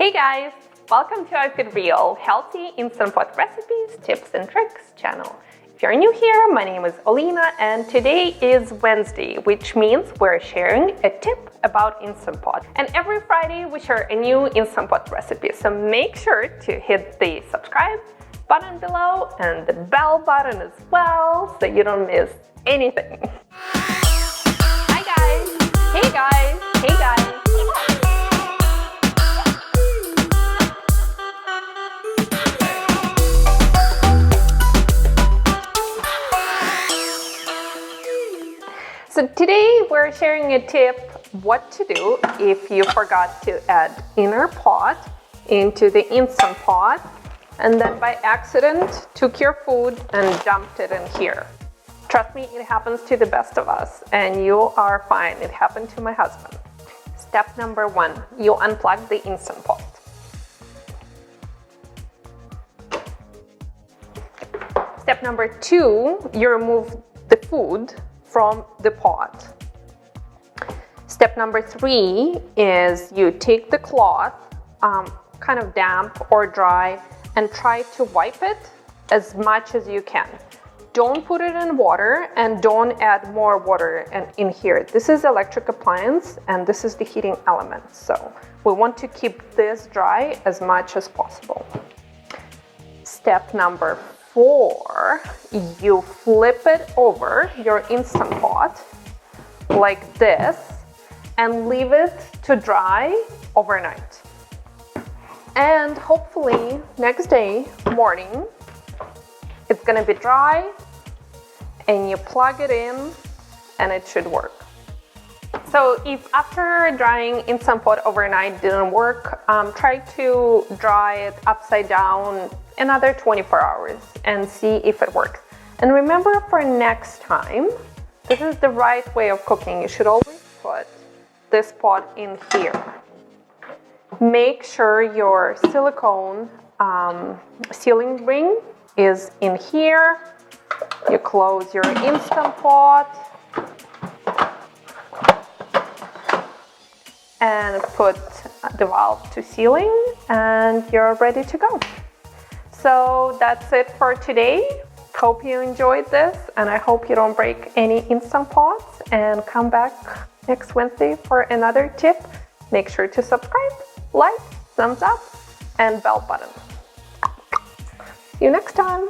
Hey guys! Welcome to iFoodReal, healthy instant pot recipes, tips and tricks channel. If you're new here, my name is Olena and today is Wednesday, which means we're sharing a tip about Instant Pot. And every Friday we share a new Instant Pot recipe, so make sure to hit the subscribe button below and the bell button as well so you don't miss anything. Hi guys! Hey guys! Hey guys! So today we're sharing a tip what to do if you forgot to add inner pot into the Instant Pot and then by accident took your food and dumped it in here. Trust me, it happens to the best of us and you are fine. It happened to my husband. Step number 1, you unplug the Instant Pot. Step number 2, you remove the food from the pot. Step number 3 is you take the cloth, kind of damp or dry, and try to wipe it as much as you can. Don't put it in water and don't add more water in here. This is electric appliance and this is the heating element. So we want to keep this dry as much as possible. Step number 4, you flip it over your Instant Pot like this and leave it to dry overnight. And hopefully next day morning it's gonna be dry and you plug it in and it should work. So if after drying Instant Pot overnight didn't work, try to dry it upside down another 24 hours and see if it works. And remember for next time, this is the right way of cooking. You should always put this pot in here. Make sure your silicone sealing ring is in here. You close your Instant Pot and put the valve to sealing and you're ready to go. So that's it for today. Hope you enjoyed this and I hope you don't break any Instant Pots and come back next Wednesday for another tip. Make sure to subscribe, like, thumbs up and bell button. See you next time.